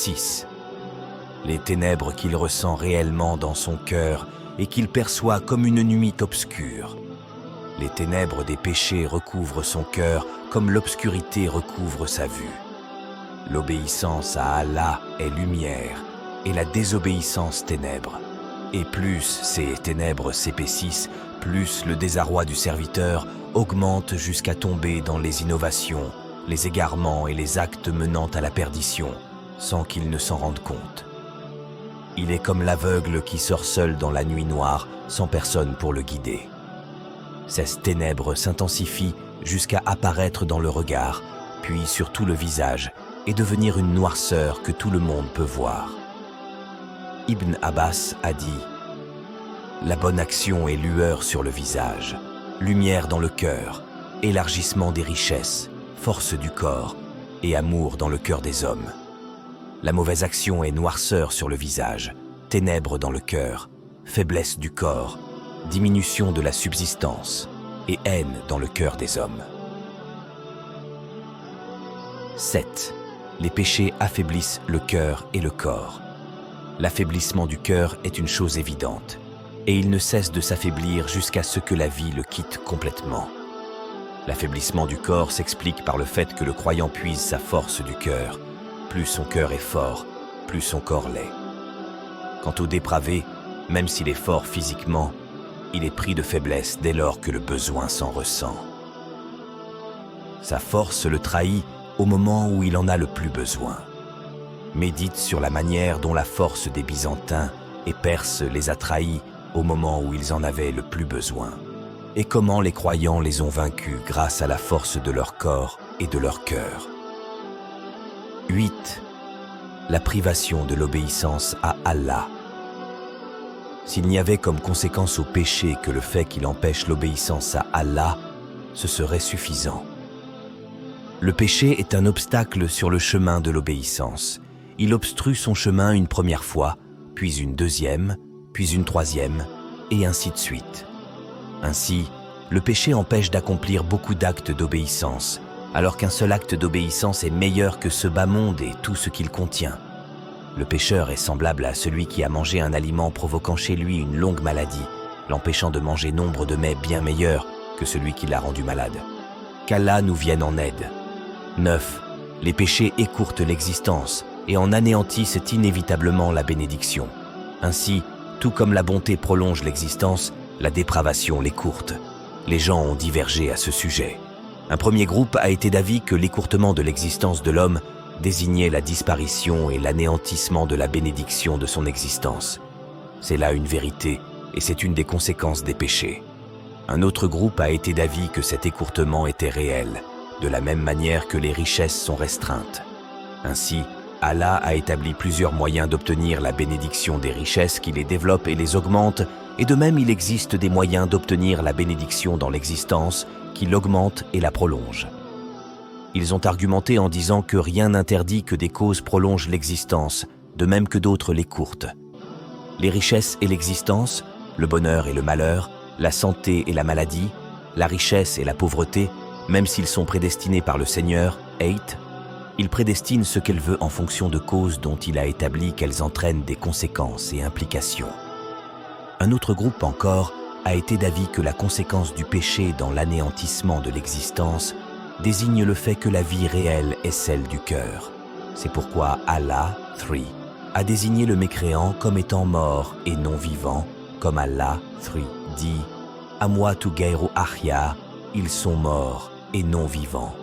6. Les ténèbres qu'il ressent réellement dans son cœur et qu'il perçoit comme une nuit obscure. Les ténèbres des péchés recouvrent son cœur comme l'obscurité recouvre sa vue. L'obéissance à Allah est lumière et la désobéissance ténèbres. Et plus ces ténèbres s'épaississent, plus le désarroi du serviteur augmente jusqu'à tomber dans les innovations, les égarements et les actes menant à la perdition, sans qu'il ne s'en rende compte. Il est comme l'aveugle qui sort seul dans la nuit noire, sans personne pour le guider. Ces ténèbres s'intensifient jusqu'à apparaître dans le regard, puis sur tout le visage, et devenir une noirceur que tout le monde peut voir. Ibn Abbas a dit « La bonne action est lueur sur le visage, lumière dans le cœur, élargissement des richesses, force du corps et amour dans le cœur des hommes. La mauvaise action est noirceur sur le visage, ténèbres dans le cœur, faiblesse du corps, diminution de la subsistance et haine dans le cœur des hommes. » 7. Les péchés affaiblissent le cœur et le corps. L'affaiblissement du cœur est une chose évidente, et il ne cesse de s'affaiblir jusqu'à ce que la vie le quitte complètement. L'affaiblissement du corps s'explique par le fait que le croyant puise sa force du cœur. Plus son cœur est fort, plus son corps l'est. Quant au dépravé, même s'il est fort physiquement, il est pris de faiblesse dès lors que le besoin s'en ressent. Sa force le trahit au moment où il en a le plus besoin. Médite sur la manière dont la force des Byzantins et Perses les a trahis au moment où ils en avaient le plus besoin, et comment les croyants les ont vaincus grâce à la force de leur corps et de leur cœur. 8. La privation de l'obéissance à Allah. S'il n'y avait comme conséquence au péché que le fait qu'il empêche l'obéissance à Allah, ce serait suffisant. Le péché est un obstacle sur le chemin de l'obéissance. Il obstrue son chemin une première fois, puis une deuxième, puis une troisième, et ainsi de suite. Ainsi, le péché empêche d'accomplir beaucoup d'actes d'obéissance, alors qu'un seul acte d'obéissance est meilleur que ce bas monde et tout ce qu'il contient. Le pécheur est semblable à celui qui a mangé un aliment provoquant chez lui une longue maladie, l'empêchant de manger nombre de mets bien meilleurs que celui qui l'a rendu malade. Qu'Allah nous vienne en aide. 9. Les péchés écourtent l'existence et en anéantissent inévitablement la bénédiction. Ainsi, tout comme la bonté prolonge l'existence, la dépravation l'écourte. Les gens ont divergé à ce sujet. Un premier groupe a été d'avis que l'écourtement de l'existence de l'homme désignait la disparition et l'anéantissement de la bénédiction de son existence. C'est là une vérité et c'est une des conséquences des péchés. Un autre groupe a été d'avis que cet écourtement était réel, de la même manière que les richesses sont restreintes. Ainsi, Allah a établi plusieurs moyens d'obtenir la bénédiction des richesses qui les développent et les augmentent, et de même il existe des moyens d'obtenir la bénédiction dans l'existence qui l'augmente et la prolonge. Ils ont argumenté en disant que rien n'interdit que des causes prolongent l'existence, de même que d'autres l'écourtent. Les richesses et l'existence, le bonheur et le malheur, la santé et la maladie, la richesse et la pauvreté, même s'ils sont prédestinés par le Seigneur, 8, il prédestine ce qu'elle veut en fonction de causes dont il a établi qu'elles entraînent des conséquences et implications. Un autre groupe encore a été d'avis que la conséquence du péché dans l'anéantissement de l'existence désigne le fait que la vie réelle est celle du cœur. C'est pourquoi Allah, 3, a désigné le mécréant comme étant mort et non vivant, comme Allah, 3, dit « Amwatu gairu ahya » ils sont morts et non vivants.